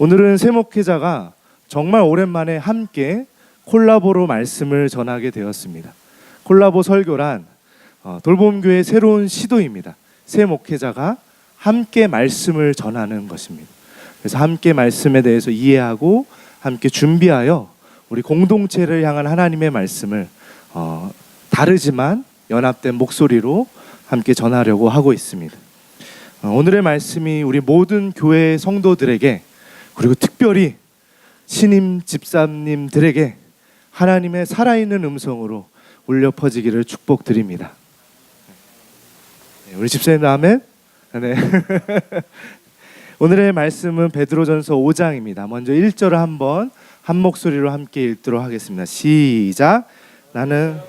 오늘은 세 목회자가 정말 오랜만에 함께 콜라보로 말씀을 전하게 되었습니다. 콜라보 설교란 돌봄교회의 새로운 시도입니다. 세 목회자가 함께 말씀을 전하는 것입니다. 그래서 함께 말씀에 대해서 이해하고 함께 준비하여 우리 공동체를 향한 하나님의 말씀을 다르지만 연합된 목소리로 함께 전하려고 하고 있습니다. 오늘의 말씀이 우리 모든 교회 성도들에게, 그리고 특별히 신임 집사님들에게 하나님의 살아있는 음성으로 울려 퍼지기를 축복드립니다. 우리 집사님 아멘? 네. 오늘의 말씀은 베드로전서 5장입니다. 먼저 1절을 한번 한 목소리로 함께 읽도록 하겠습니다. 시작. 나는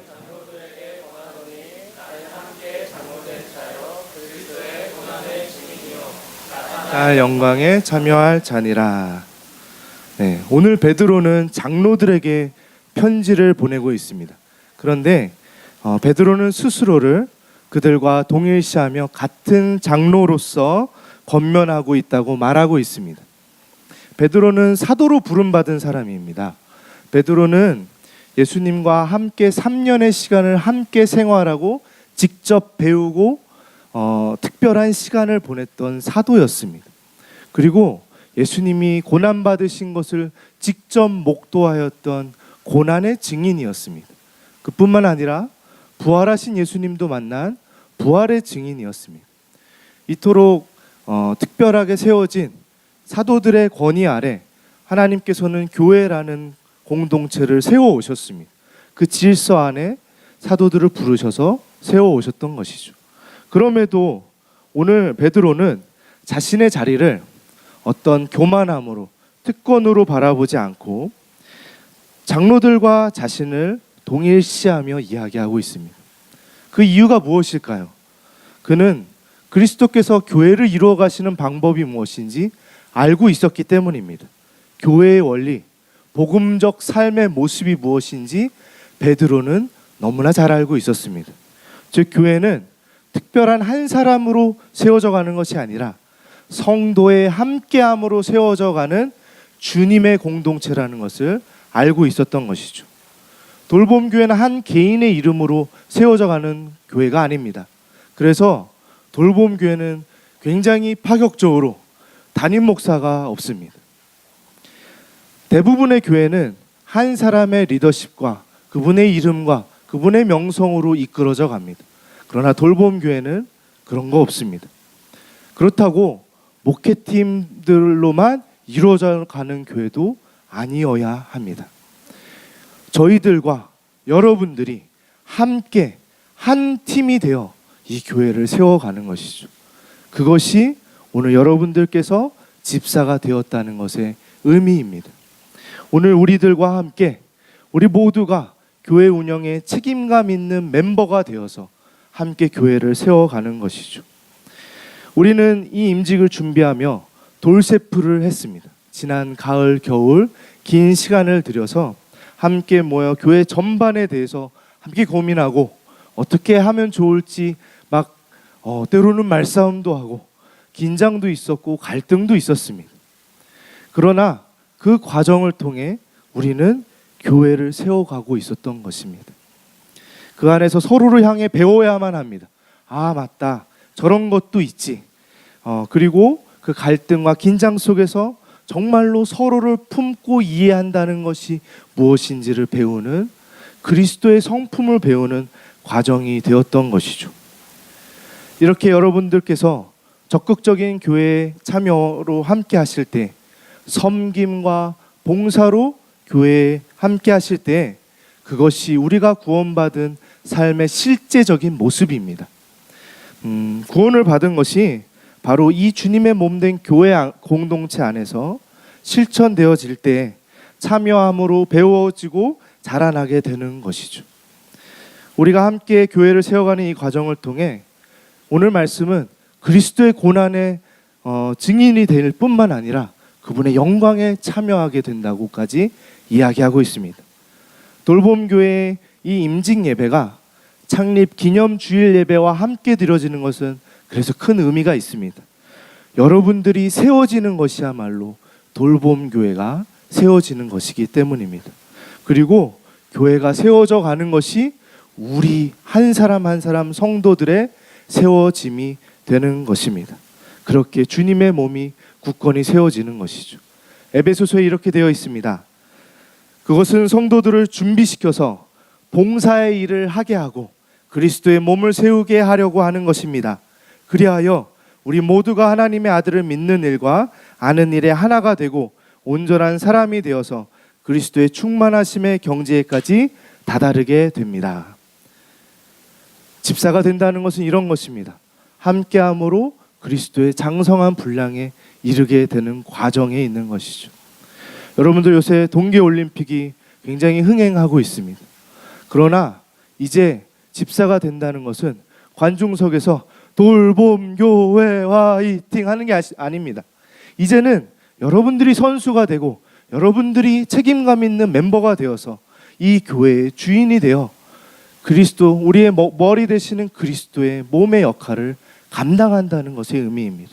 나 영광에 참여할 자니라. 네, 오늘 베드로는 장로들에게 편지를 보내고 있습니다. 그런데 베드로는 스스로를 그들과 동일시하며 같은 장로로서 권면하고 있다고 말하고 있습니다. 베드로는 사도로 부름받은 사람입니다. 베드로는 예수님과 함께 3년의 시간을 함께 생활하고 직접 배우고 특별한 시간을 보냈던 사도였습니다. 그리고 예수님이 고난받으신 것을 직접 목도하였던 고난의 증인이었습니다. 그뿐만 아니라 부활하신 예수님도 만난 부활의 증인이었습니다. 이토록 특별하게 세워진 사도들의 권위 아래 하나님께서는 교회라는 공동체를 세워오셨습니다. 그 질서 안에 사도들을 부르셔서 세워오셨던 것이죠. 그럼에도 오늘 베드로는 자신의 자리를 어떤 교만함으로, 특권으로 바라보지 않고 장로들과 자신을 동일시하며 이야기하고 있습니다. 그 이유가 무엇일까요? 그는 그리스도께서 교회를 이루어 가시는 방법이 무엇인지 알고 있었기 때문입니다. 교회의 원리, 복음적 삶의 모습이 무엇인지 베드로는 너무나 잘 알고 있었습니다. 즉, 교회는 특별한 한 사람으로 세워져 가는 것이 아니라 성도의 함께함으로 세워져 가는 주님의 공동체라는 것을 알고 있었던 것이죠. 돌봄교회는 한 개인의 이름으로 세워져 가는 교회가 아닙니다. 그래서 돌봄교회는 굉장히 파격적으로 담임 목사가 없습니다. 대부분의 교회는 한 사람의 리더십과 그분의 이름과 그분의 명성으로 이끌어져 갑니다. 그러나 돌봄교회는 그런 거 없습니다. 그렇다고 목회팀들로만 이루어져 가는 교회도 아니어야 합니다. 저희들과 여러분들이 함께 한 팀이 되어 이 교회를 세워가는 것이죠. 그것이 오늘 여러분들께서 집사가 되었다는 것의 의미입니다. 오늘 우리들과 함께 우리 모두가 교회 운영에 책임감 있는 멤버가 되어서 함께 교회를 세워가는 것이죠. 우리는 이 임직을 준비하며 돌세프를 했습니다. 지난 가을, 겨울 긴 시간을 들여서 함께 모여 교회 전반에 대해서 함께 고민하고 어떻게 하면 좋을지 막 때로는 말싸움도 하고 긴장도 있었고 갈등도 있었습니다. 그러나 그 과정을 통해 우리는 교회를 세워가고 있었던 것입니다. 그 안에서 서로를 향해 배워야만 합니다. 아, 맞다. 저런 것도 있지. 그리고 그 갈등과 긴장 속에서 정말로 서로를 품고 이해한다는 것이 무엇인지를 배우는, 그리스도의 성품을 배우는 과정이 되었던 것이죠. 이렇게 여러분들께서 적극적인 교회 참여로 함께 하실 때, 섬김과 봉사로 교회에 함께 하실 때, 그것이 우리가 구원받은 삶의 실제적인 모습입니다. 구원을 받은 것이 바로 이 주님의 몸된 교회 공동체 안에서 실천되어질 때 참여함으로 배워지고 자라나게 되는 것이죠. 우리가 함께 교회를 세워가는 이 과정을 통해 오늘 말씀은 그리스도의 고난의 증인이 될 뿐만 아니라 그분의 영광에 참여하게 된다고까지 이야기하고 있습니다. 돌봄교회의 이 임직 예배가 창립 기념 주일 예배와 함께 드려지는 것은 그래서 큰 의미가 있습니다. 여러분들이 세워지는 것이야말로 돌봄교회가 세워지는 것이기 때문입니다. 그리고 교회가 세워져 가는 것이 우리 한 사람 한 사람 성도들의 세워짐이 되는 것입니다. 그렇게 주님의 몸이 굳건히 세워지는 것이죠. 에베소서에 이렇게 되어 있습니다. 그것은 성도들을 준비시켜서 봉사의 일을 하게 하고 그리스도의 몸을 세우게 하려고 하는 것입니다. 그리하여 우리 모두가 하나님의 아들을 믿는 일과 아는 일에 하나가 되고 온전한 사람이 되어서 그리스도의 충만하심의 경지에까지 다다르게 됩니다. 집사가 된다는 것은 이런 것입니다. 함께함으로 그리스도의 장성한 분량에 이르게 되는 과정에 있는 것이죠. 여러분들 요새 동계올림픽이 굉장히 흥행하고 있습니다. 그러나 이제 집사가 된다는 것은 관중석에서 돌봄교회 화이팅 하는 게 아닙니다. 이제는 여러분들이 선수가 되고 여러분들이 책임감 있는 멤버가 되어서 이 교회의 주인이 되어 그리스도, 우리의 머리 되시는 그리스도의 몸의 역할을 감당한다는 것의 의미입니다.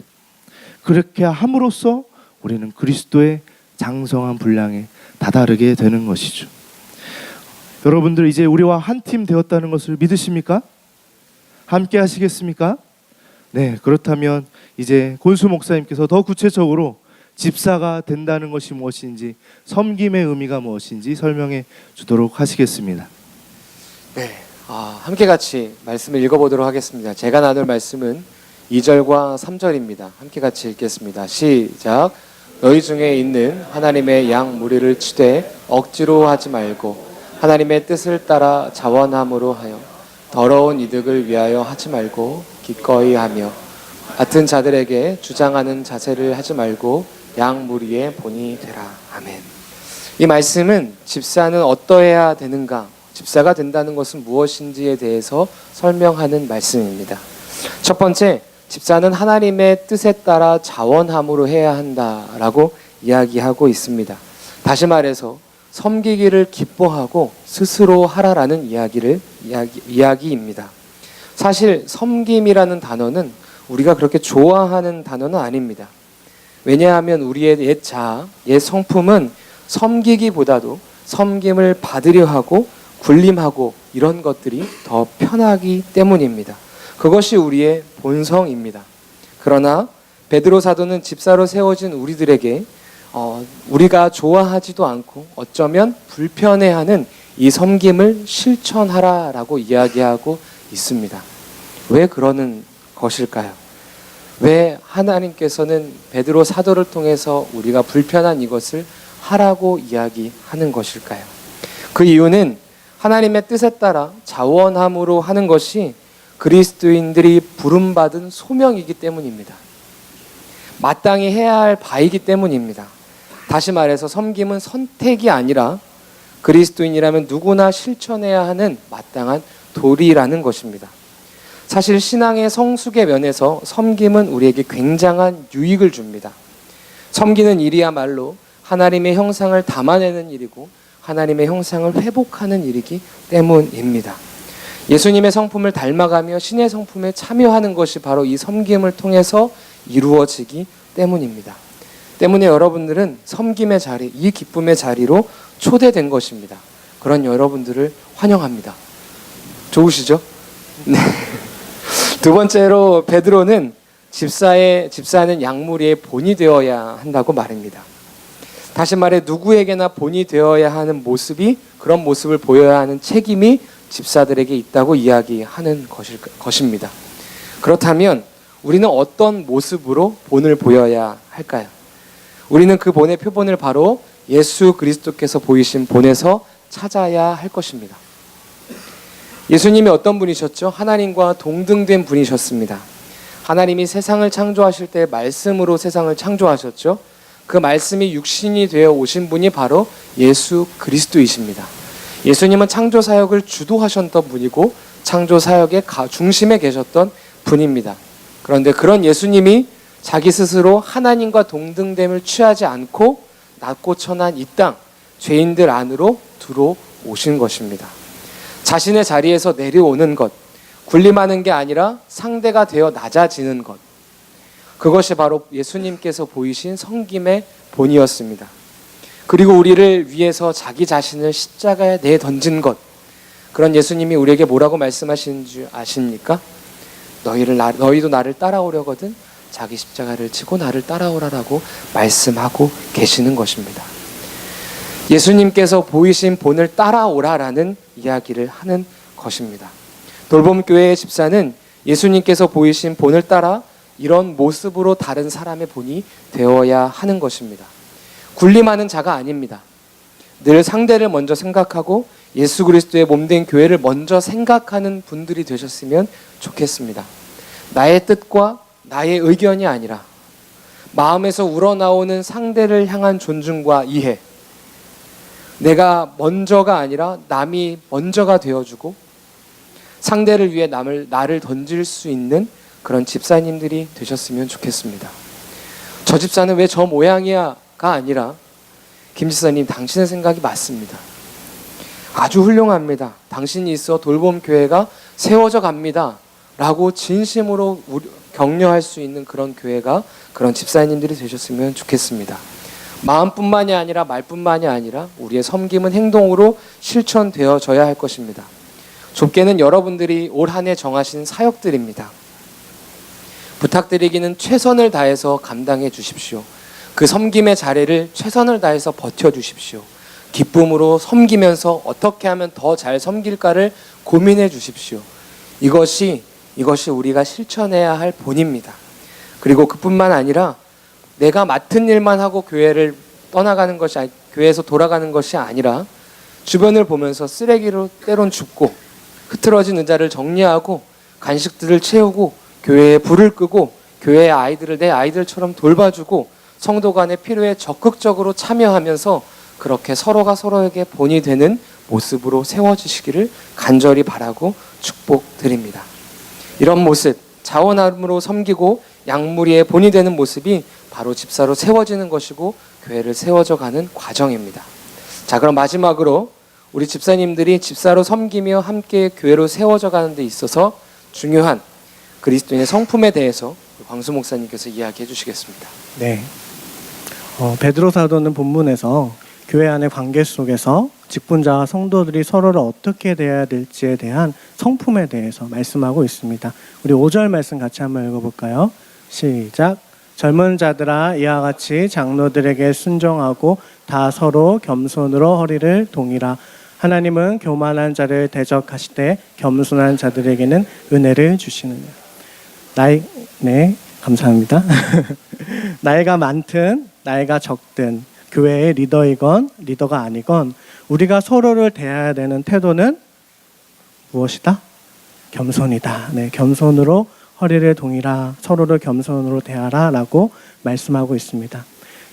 그렇게 함으로써 우리는 그리스도의 장성한 분량에 다다르게 되는 것이죠. 여러분들 이제 우리와 한 팀 되었다는 것을 믿으십니까? 함께 하시겠습니까? 네, 그렇다면 이제 권수 목사님께서 더 구체적으로 집사가 된다는 것이 무엇인지, 섬김의 의미가 무엇인지 설명해 주도록 하시겠습니다. 네, 함께 같이 말씀을 읽어보도록 하겠습니다. 제가 나눌 말씀은 2절과 3절입니다. 함께 같이 읽겠습니다. 시작. 너희 중에 있는 하나님의 양 무리를 치되 억지로 하지 말고 하나님의 뜻을 따라 자원함으로 하여 더러운 이득을 위하여 하지 말고 기꺼이 하며 같은 자들에게 주장하는 자세를 하지 말고 양 무리의 본이 되라. 아멘. 이 말씀은 집사는 어떠해야 되는가, 집사가 된다는 것은 무엇인지에 대해서 설명하는 말씀입니다. 첫 번째, 집사는 하나님의 뜻에 따라 자원함으로 해야 한다라고 이야기하고 있습니다. 다시 말해서 섬기기를 기뻐하고 스스로 하라라는 이야기입니다. 사실 섬김이라는 단어는 우리가 그렇게 좋아하는 단어는 아닙니다. 왜냐하면 우리의 옛 자아, 옛 성품은 섬기기보다도 섬김을 받으려 하고 군림하고 이런 것들이 더 편하기 때문입니다. 그것이 우리의 본성입니다. 그러나 베드로 사도는 집사로 세워진 우리들에게 우리가 좋아하지도 않고 어쩌면 불편해하는 이 섬김을 실천하라라고 이야기하고 있습니다. 왜 그러는 것일까요? 왜 하나님께서는 베드로 사도를 통해서 우리가 불편한 이것을 하라고 이야기하는 것일까요? 그 이유는 하나님의 뜻에 따라 자원함으로 하는 것이 그리스도인들이 부름받은 소명이기 때문입니다. 마땅히 해야 할 바이기 때문입니다. 다시 말해서 섬김은 선택이 아니라 그리스도인이라면 누구나 실천해야 하는 마땅한 도리라는 것입니다. 사실 신앙의 성숙의 면에서 섬김은 우리에게 굉장한 유익을 줍니다. 섬기는 일이야말로 하나님의 형상을 담아내는 일이고 하나님의 형상을 회복하는 일이기 때문입니다. 예수님의 성품을 닮아가며 신의 성품에 참여하는 것이 바로 이 섬김을 통해서 이루어지기 때문입니다. 때문에 여러분들은 섬김의 자리, 이 기쁨의 자리로 초대된 것입니다. 그런 여러분들을 환영합니다. 좋으시죠? 네. 두 번째로 베드로는 집사는 양무리의 본이 되어야 한다고 말합니다. 다시 말해 누구에게나 본이 되어야 하는 모습이, 그런 모습을 보여야 하는 책임이 집사들에게 있다고 이야기하는 것입니다. 그렇다면 우리는 어떤 모습으로 본을 보여야 할까요? 우리는 그 본의 표본을 바로 예수 그리스도께서 보이신 본에서 찾아야 할 것입니다. 예수님이 어떤 분이셨죠? 하나님과 동등된 분이셨습니다. 하나님이 세상을 창조하실 때 말씀으로 세상을 창조하셨죠. 그 말씀이 육신이 되어 오신 분이 바로 예수 그리스도이십니다. 예수님은 창조 사역을 주도하셨던 분이고 창조 사역의 중심에 계셨던 분입니다. 그런데 그런 예수님이 자기 스스로 하나님과 동등됨을 취하지 않고 낮고 천한 이 땅, 죄인들 안으로 들어오신 것입니다. 자신의 자리에서 내려오는 것, 군림하는 게 아니라 상대가 되어 낮아지는 것, 그것이 바로 예수님께서 보이신 섬김의 본이었습니다. 그리고 우리를 위해서 자기 자신을 십자가에 내던진 것, 그런 예수님이 우리에게 뭐라고 말씀하시는 줄 아십니까? 너희도 나를 따라오려거든 자기 십자가를 지고 나를 따라오라라고 말씀하고 계시는 것입니다. 예수님께서 보이신 본을 따라오라라는 이야기를 하는 것입니다. 돌봄교회의 집사는 예수님께서 보이신 본을 따라 이런 모습으로 다른 사람의 본이 되어야 하는 것입니다. 군림하는 자가 아닙니다. 늘 상대를 먼저 생각하고 예수 그리스도의 몸된 교회를 먼저 생각하는 분들이 되셨으면 좋겠습니다. 나의 뜻과 나의 의견이 아니라 마음에서 우러나오는 상대를 향한 존중과 이해, 내가 먼저가 아니라 남이 먼저가 되어주고 상대를 위해 나를 던질 수 있는 그런 집사님들이 되셨으면 좋겠습니다. 저 집사는 왜 저 모양이야가 아니라 김 집사님 당신의 생각이 맞습니다. 아주 훌륭합니다. 당신이 있어 돌봄교회가 세워져 갑니다. 라고 진심으로 격려할 수 있는 그런 교회가, 그런 집사님들이 되셨으면 좋겠습니다. 마음뿐만이 아니라 말뿐만이 아니라 우리의 섬김은 행동으로 실천되어져야 할 것입니다. 좁게는 여러분들이 올 한 해 정하신 사역들입니다. 부탁드리기는 최선을 다해서 감당해 주십시오. 그 섬김의 자리를 최선을 다해서 버텨주십시오. 기쁨으로 섬기면서 어떻게 하면 더 잘 섬길까를 고민해 주십시오. 이것이 우리가 실천해야 할 본입니다. 그리고 그뿐만 아니라 내가 맡은 일만 하고 교회를 떠나가는 것이 교회에서 돌아가는 것이 아니라 주변을 보면서 쓰레기로 때론 줍고 흐트러진 의자를 정리하고 간식들을 채우고 교회에 불을 끄고 교회의 아이들을 내 아이들처럼 돌봐주고 성도 간의 필요에 적극적으로 참여하면서 그렇게 서로가 서로에게 본이 되는 모습으로 세워지시기를 간절히 바라고 축복드립니다. 이런 모습, 자원함으로 섬기고 양무리의 본이 되는 모습이 바로 집사로 세워지는 것이고 교회를 세워져가는 과정입니다. 자, 그럼 마지막으로 우리 집사님들이 집사로 섬기며 함께 교회로 세워져가는 데 있어서 중요한 그리스도인의 성품에 대해서 광수 목사님께서 이야기해 주시겠습니다. 네. 베드로 사도는 본문에서 교회 안의 관계 속에서 직분자와 성도들이 서로를 어떻게 대해야 될지에 대한 성품에 대해서 말씀하고 있습니다. 우리 5절 말씀 같이 한번 읽어볼까요? 시작. 젊은 자들아 이와 같이 장로들에게 순종하고 다 서로 겸손으로 허리를 동이라. 하나님은 교만한 자를 대적하시되 겸손한 자들에게는 은혜를 주시느니라. 네, 감사합니다. 나이가 많든 나이가 적든 교회의 리더이건 리더가 아니건 우리가 서로를 대해야 되는 태도는 무엇이다? 겸손이다. 네, 겸손으로 허리를 동이라, 서로를 겸손으로 대하라 라고 말씀하고 있습니다.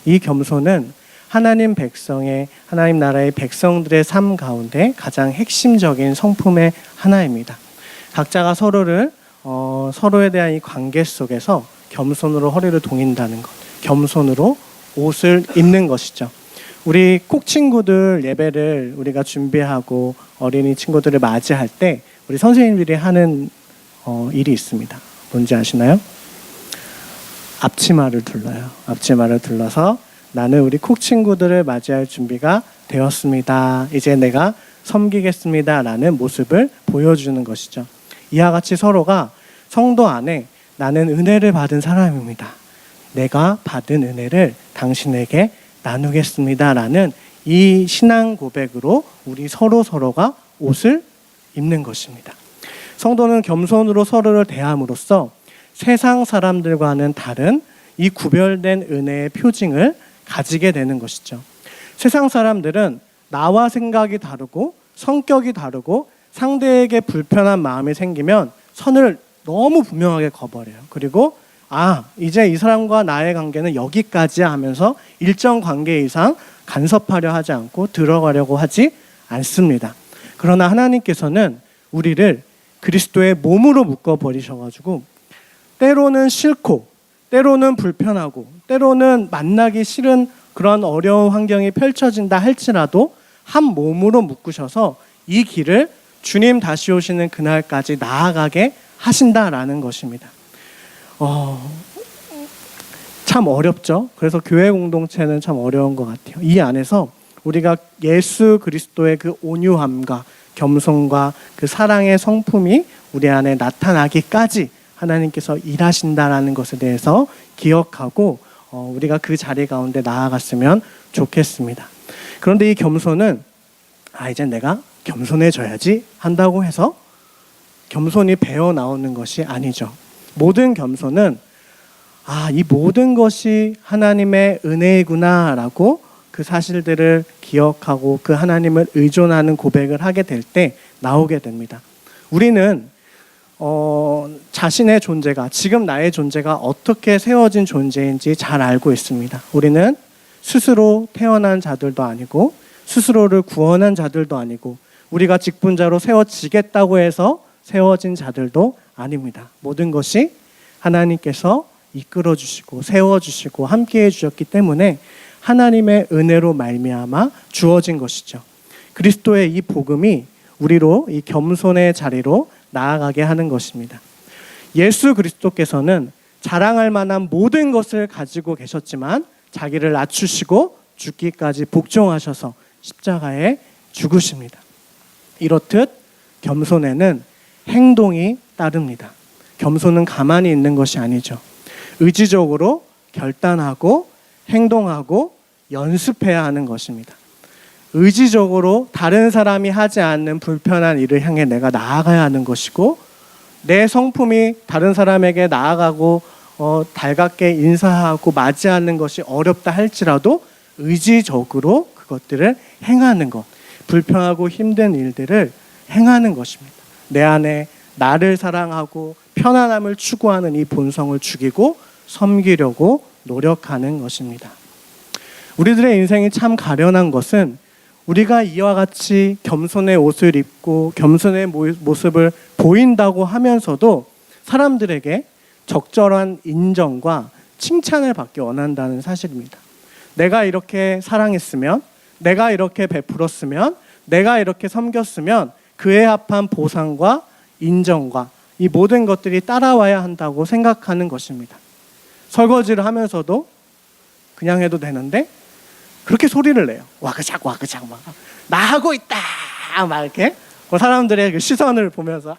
이 겸손은 하나님 나라의 백성들의 삶 가운데 가장 핵심적인 성품의 하나입니다. 각자가 서로에 대한 이 관계 속에서 겸손으로 허리를 동인다는 것, 겸손으로 옷을 입는 것이죠. 우리 콕 친구들 예배를 우리가 준비하고 어린이 친구들을 맞이할 때 우리 선생님들이 하는 일이 있습니다. 뭔지 아시나요? 앞치마를 둘러요. 앞치마를 둘러서 나는 우리 콕 친구들을 맞이할 준비가 되었습니다. 이제 내가 섬기겠습니다. 라는 모습을 보여주는 것이죠. 이와 같이 서로가 성도 안에 나는 은혜를 받은 사람입니다. 내가 받은 은혜를 당신에게 나누겠습니다. 라는 이 신앙 고백으로 우리 서로가 옷을 입는 것입니다. 성도는 겸손으로 서로를 대함으로써 세상 사람들과는 다른 이 구별된 은혜의 표징을 가지게 되는 것이죠. 세상 사람들은 나와 생각이 다르고 성격이 다르고 상대에게 불편한 마음이 생기면 선을 너무 분명하게 그어버려요. 그리고 이제 이 사람과 나의 관계는 여기까지야 하면서 일정 관계 이상 간섭하려 하지 않고 들어가려고 하지 않습니다. 그러나 하나님께서는 우리를 그리스도의 몸으로 묶어버리셔가지고 때로는 싫고 때로는 불편하고 때로는 만나기 싫은 그런 어려운 환경이 펼쳐진다 할지라도 한 몸으로 묶으셔서 이 길을 주님 다시 오시는 그날까지 나아가게 하신다라는 것입니다. 참 어렵죠. 그래서 교회 공동체는 참 어려운 것 같아요. 이 안에서 우리가 예수 그리스도의 그 온유함과 겸손과 그 사랑의 성품이 우리 안에 나타나기까지 하나님께서 일하신다라는 것에 대해서 기억하고 우리가 그 자리 가운데 나아갔으면 좋겠습니다. 그런데 이 겸손은 이제 내가 겸손해져야지 한다고 해서 겸손이 배어 나오는 것이 아니죠. 모든 겸손은 이 모든 것이 하나님의 은혜이구나라고 그 사실들을 기억하고 그 하나님을 의존하는 고백을 하게 될 때 나오게 됩니다. 우리는 자신의 존재가, 지금 나의 존재가 어떻게 세워진 존재인지 잘 알고 있습니다. 우리는 스스로 태어난 자들도 아니고 스스로를 구원한 자들도 아니고 우리가 직분자로 세워지겠다고 해서 세워진 자들도 아닙니다. 모든 것이 하나님께서 이끌어 주시고 세워 주시고 함께해 주셨기 때문에 하나님의 은혜로 말미암아 주어진 것이죠. 그리스도의 이 복음이 우리로 이 겸손의 자리로 나아가게 하는 것입니다. 예수 그리스도께서는 자랑할 만한 모든 것을 가지고 계셨지만 자기를 낮추시고 죽기까지 복종하셔서 십자가에 죽으십니다. 이렇듯 겸손에는 행동이 따릅니다. 겸손은 가만히 있는 것이 아니죠. 의지적으로 결단하고 행동하고 연습해야 하는 것입니다. 의지적으로 다른 사람이 하지 않는 불편한 일을 향해 내가 나아가야 하는 것이고 내 성품이 다른 사람에게 나아가고 달갑게 인사하고 맞이하는 것이 어렵다 할지라도 의지적으로 그것들을 행하는 것, 불편하고 힘든 일들을 행하는 것입니다. 내 안에 나를 사랑하고 편안함을 추구하는 이 본성을 죽이고 섬기려고 노력하는 것입니다. 우리들의 인생이 참 가련한 것은 우리가 이와 같이 겸손의 옷을 입고 겸손의 모습을 보인다고 하면서도 사람들에게 적절한 인정과 칭찬을 받기 원한다는 사실입니다. 내가 이렇게 사랑했으면, 내가 이렇게 베풀었으면, 내가 이렇게 섬겼으면 그에 합한 보상과 인정과 이 모든 것들이 따라와야 한다고 생각하는 것입니다. 설거지를 하면서도 그냥 해도 되는데 그렇게 소리를 내요. 와그작 와그작 막 나 하고 있다 막 이렇게 사람들의 그 시선을 보면서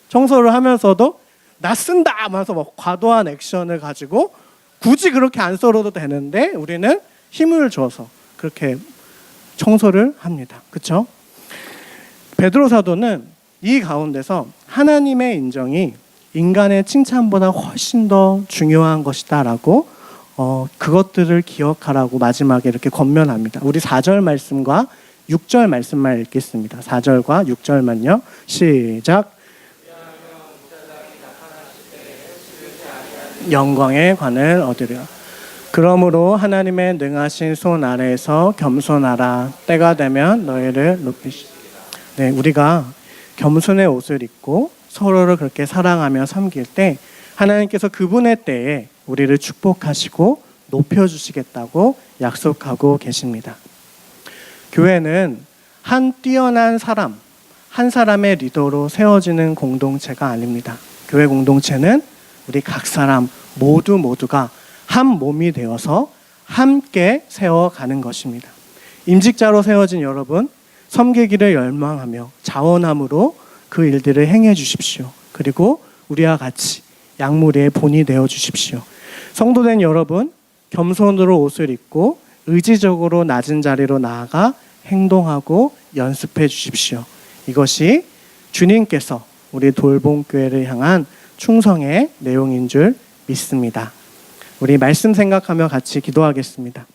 청소를 하면서도 나 쓴다 하면서 막 과도한 액션을 가지고 굳이 그렇게 안 썰어도 되는데 우리는 힘을 줘서 그렇게 청소를 합니다. 그렇죠? 베드로 사도는 이 가운데서 하나님의 인정이 인간의 칭찬보다 훨씬 더 중요한 것이다라고 그것들을 기억하라고 마지막에 이렇게 권면합니다. 우리 4절 말씀과 6절 말씀만 읽겠습니다. 4절과 6절만요. 시작. 영광의 관을 얻으려. 그러므로 하나님의 능하신 손 아래에서 겸손하라. 때가 되면 너희를 높이시리라. 네, 우리가 겸손의 옷을 입고 서로를 그렇게 사랑하며 섬길 때 하나님께서 그분의 때에 우리를 축복하시고 높여주시겠다고 약속하고 계십니다. 교회는 한 뛰어난 사람, 한 사람의 리더로 세워지는 공동체가 아닙니다. 교회 공동체는 우리 각 사람 모두가 한 몸이 되어서 함께 세워가는 것입니다. 임직자로 세워진 여러분, 섬기기를 열망하며 자원함으로 그 일들을 행해 주십시오. 그리고 우리와 같이 양무리의 본이 되어 주십시오. 성도된 여러분, 겸손으로 옷을 입고 의지적으로 낮은 자리로 나아가 행동하고 연습해 주십시오. 이것이 주님께서 우리 돌봄교회를 향한 충성의 내용인 줄 믿습니다. 우리 말씀 생각하며 같이 기도하겠습니다.